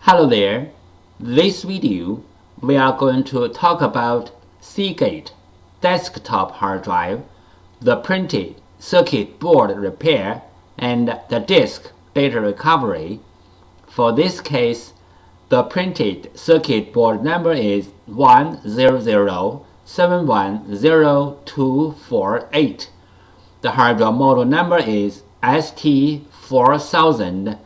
Hello there. This video we are going to talk about Seagate desktop hard drive, the printed circuit board repair, and the disk data recovery. For this case, the printed circuit board number is 100710248. The hard drive model number is ST4000DM000.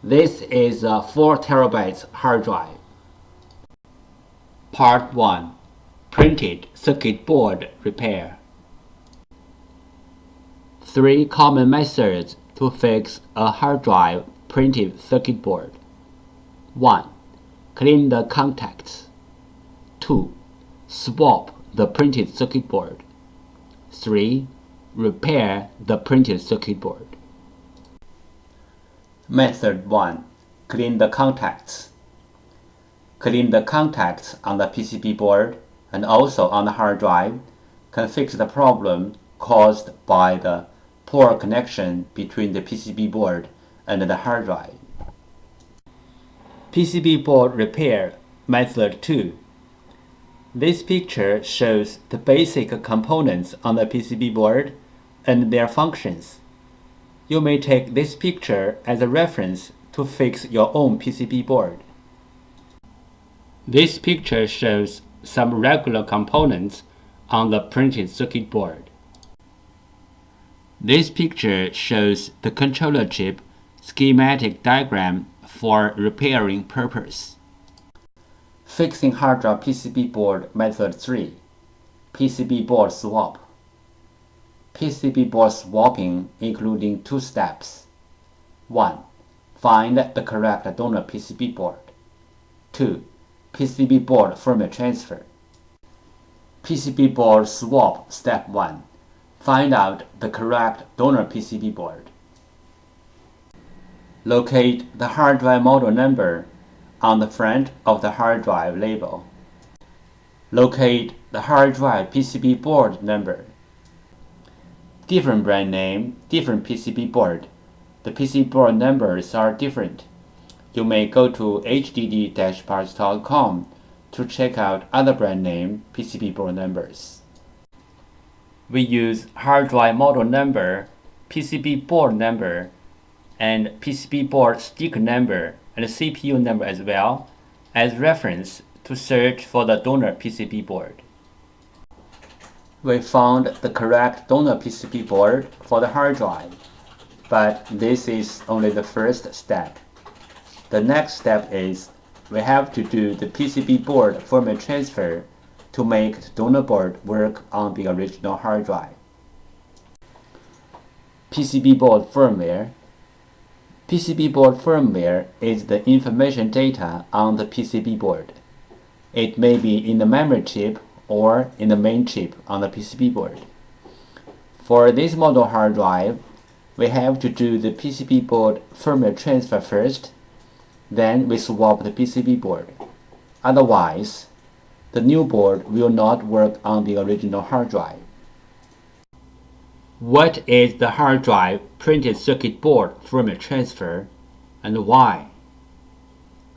This is a 4 TB hard drive. Part 1. Printed circuit board repair. 3 common methods to fix a hard drive printed circuit board. 1. Clean the contacts. 2. Swap the printed circuit board. 3. Repair the printed circuit board. Method 1. Clean the contacts. Clean the contacts on the PCB board and also on the hard drive can fix the problem caused by the poor connection between the PCB board and the hard drive. PCB board repair method 2. This picture shows the basic components on the PCB board and their functions. You may take this picture as a reference to fix your own PCB board. This picture shows some regular components on the printed circuit board. This picture shows the controller chip schematic diagram for repairing purpose. Fixing hard drive PCB board method 3. PCB board swap. PCB board swapping including 2 steps. 1. Find the correct donor PCB board. 2. PCB board firmware transfer. PCB board swap step 1. Find out the correct donor PCB board. Locate the hard drive model number on the front of the hard drive label. Locate the hard drive PCB board number. Different brand name, different PCB board. The PCB board numbers are different. You may go to hddparts.com to check out other brand name PCB board numbers. We use hard drive model number, PCB board number, and PCB board sticker number and CPU number as well as reference to search for the donor PCB board. We found the correct donor PCB board for the hard drive, but this is only the first step. The next step is we have to do the PCB board firmware transfer to make the donor board work on the original hard drive. PCB board firmware. PCB board firmware is the information data on the PCB board. It may be in the memory chip or in the main chip on the PCB board. For this model hard drive, we have to do the PCB board firmware transfer first, then we swap the PCB board. Otherwise, the new board will not work on the original hard drive. What is the hard drive printed circuit board firmware transfer and why?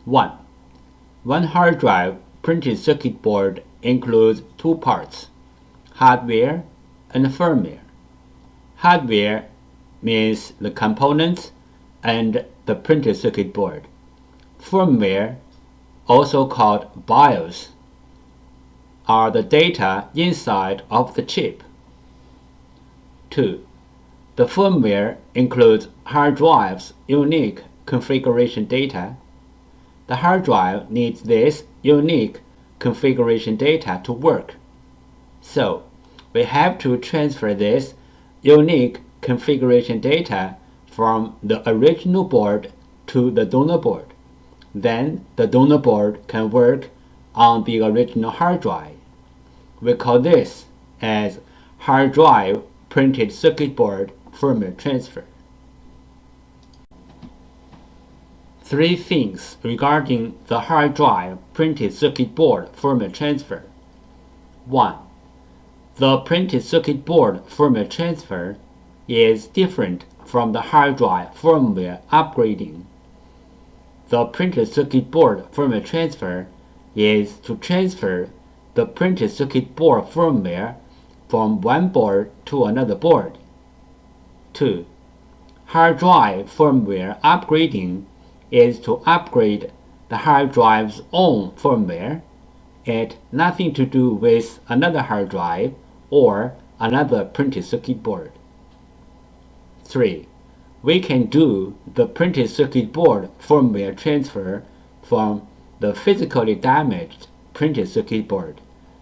1. One hard drive printed circuit board includes 2 parts, hardware and firmware. Hardware means the components and the printed circuit board. Firmware, also called BIOS, are the data inside of the chip. 2. The firmware includes hard drive's unique configuration data. The hard drive needs this unique configuration data to work. So, we have to transfer this unique configuration data from the original board to the donor board. Then the donor board can work on the original hard drive. We call this as hard drive printed circuit board firmware transfer. 3 things regarding the hard drive printed circuit board firmware transfer. 1. The printed circuit board firmware transfer is different from the hard drive firmware upgrading. The printed circuit board firmware transfer is to transfer the printed circuit board firmware from one board to another board. 2. Hard drive firmware upgrading is to upgrade the hard drive's own firmware. It has nothing to do with another hard drive or another printed circuit board. 3. We can do the printed circuit board firmware transfer from the physically damaged printed circuit board,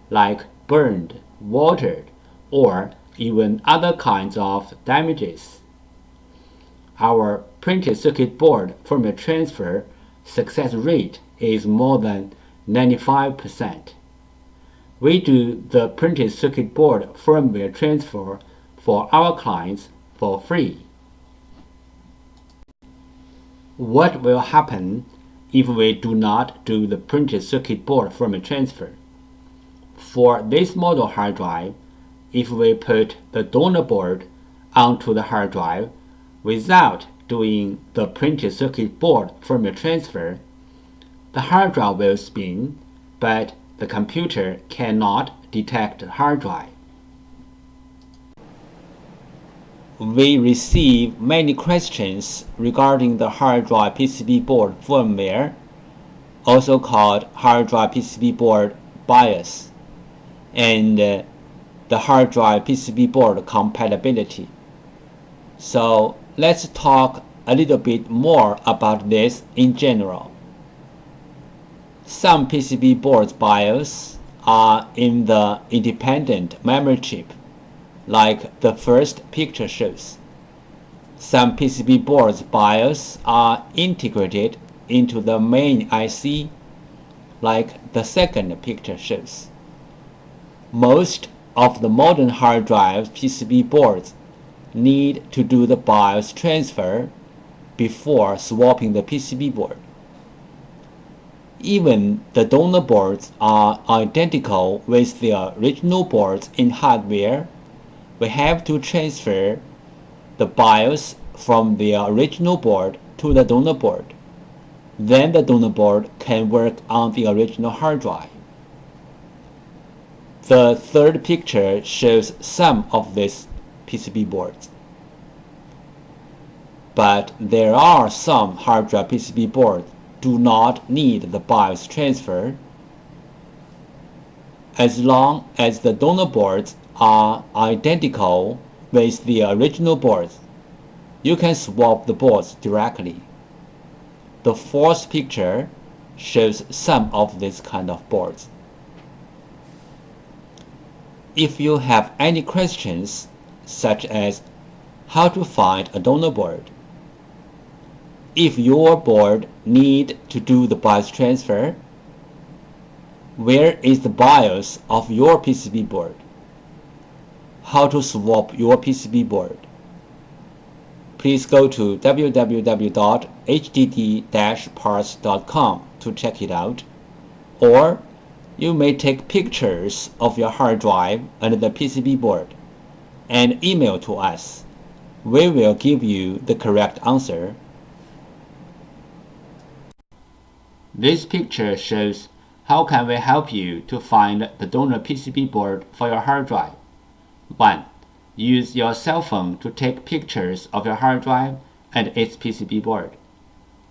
like burned, watered, or even other kinds of damages. Our printed circuit board firmware transfer success rate is more than 95%. We do the printed circuit board firmware transfer for our clients for free. What will happen if we do not do the printed circuit board firmware transfer? For this model hard drive, if we put the donor board onto the hard drive without doing the printed circuit board firmware transfer, the hard drive will spin, but the computer cannot detect the hard drive. We receive many questions regarding the hard drive PCB board firmware, also called hard drive PCB board BIOS, and the hard drive PCB board compatibility. So let's talk a little bit more about this in general. Some PCB boards BIOS are in the independent memory chip, like the first picture shows. Some PCB boards BIOS are integrated into the main IC, like the second picture shows. Most of the modern hard drive PCB boards need to do the BIOS transfer before swapping the PCB board. Even the donor boards are identical with the original boards in hardware. We have to transfer the BIOS from the original board to the donor board. Then the donor board can work on the original hard drive. The third picture shows some of these PCB boards. But there are some hard drive PCB boards do not need the BIOS transfer. As long as the donor boards are identical with the original boards, you can swap the boards directly. The fourth picture shows some of these kind of boards. If you have any questions, such as how to find a donor board, if your board needs to do the BIOS transfer, where is the BIOS of your PCB board? How to swap your PCB board? Please go to www.hddparts.com to check it out, or you may take pictures of your hard drive and the PCB board and email to us. We will give you the correct answer. This picture shows how can we help you to find the donor PCB board for your hard drive. 1. Use your cell phone to take pictures of your hard drive and its PCB board.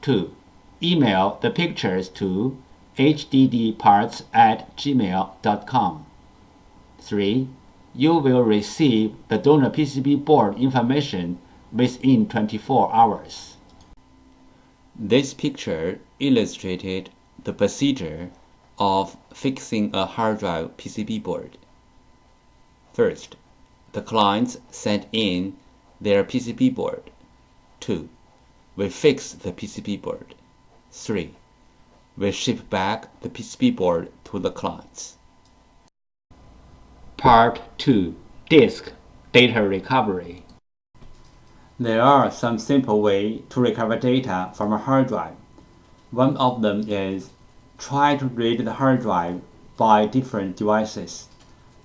2. Email the pictures to hddparts@gmail.com. 3. You will receive the donor PCB board information within 24 hours. This picture illustrated the procedure of fixing a hard drive PCB board. First, the clients send in their PCB board. 2. We fix the PCB board. 3. We ship back the PCB board to the clients. Part 2. Disk Data Recovery. There are some simple ways to recover data from a hard drive. One of them is try to read the hard drive by different devices,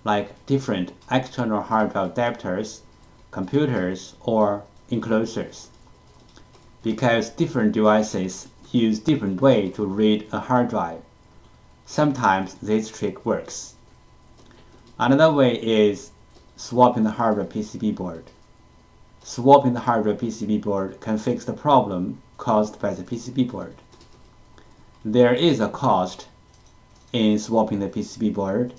like different external hard drive adapters, computers, or enclosures. Because different devices use different ways to read a hard drive, sometimes this trick works. Another way is swapping the hardware PCB board. Swapping the hardware PCB board can fix the problem caused by the PCB board. There is a cost in swapping the PCB board,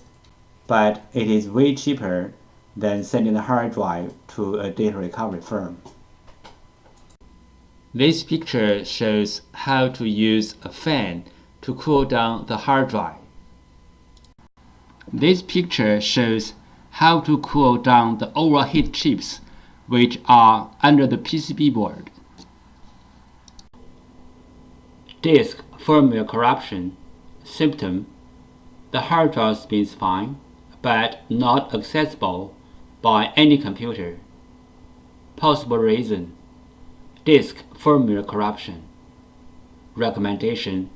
but it is way cheaper than sending the hard drive to a data recovery firm. This picture shows how to use a fan to cool down the hard drive. This picture shows how to cool down the overheat chips which are under the PCB board. Disk firmware corruption. Symptom: the hard drive spins fine, but not accessible by any computer. Possible reason: disk firmware corruption. Recommendation: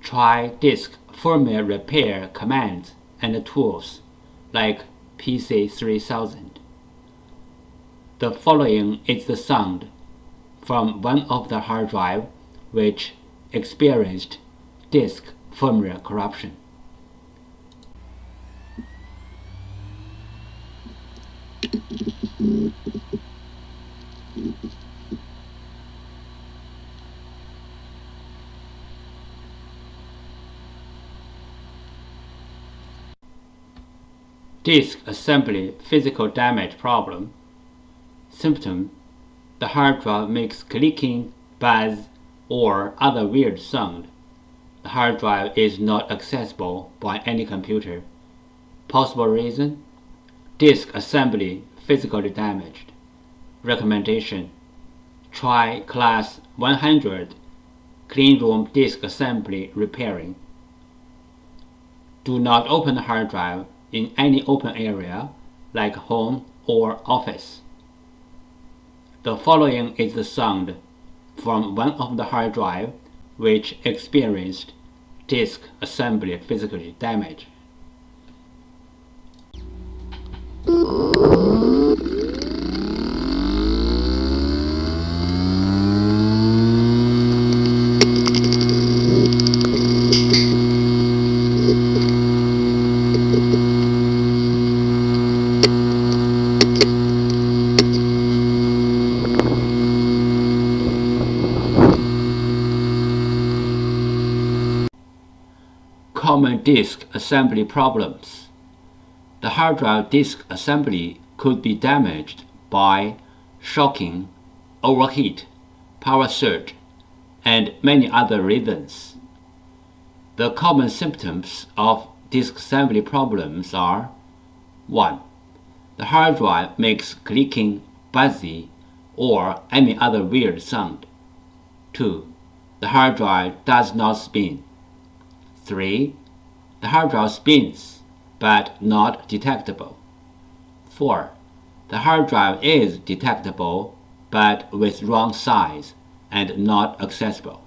try disk firmware repair commands and tools like PC3000. The following is the sound from one of the hard drive which experienced disk firmware corruption. Disk assembly physical damage problem. Symptom: the hard drive makes clicking, buzz, or other weird sound. The hard drive is not accessible by any computer. Possible reason: disk assembly physically damaged. Recommendation: try class 100 cleanroom disk assembly repairing. Do not open the hard drive in any open area like home or office. The following is the sound from one of the hard drive which experienced disk assembly physical damage. Common disk assembly problems. The hard drive disk assembly could be damaged by shocking, overheat, power surge, and many other reasons. The common symptoms of disk assembly problems are: 1. The hard drive makes clicking, buzzy, or any other weird sound. 2. The hard drive does not spin. 3. The hard drive spins, but not detectable. 4. The hard drive is detectable, but with wrong size and not accessible.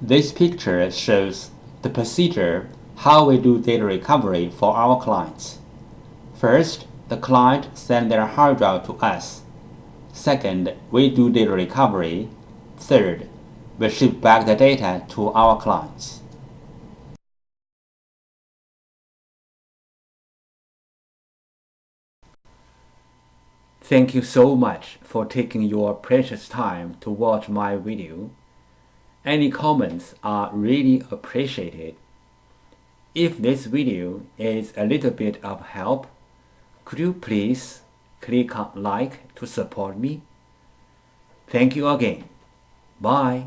This picture shows the procedure how we do data recovery for our clients. First, the client sends their hard drive to us. Second, we do data recovery. Third, we ship back the data to our clients. Thank you so much for taking your precious time to watch my video. Any comments are really appreciated. If this video is a little bit of help, could you please click on like to support me? Thank you again. Bye.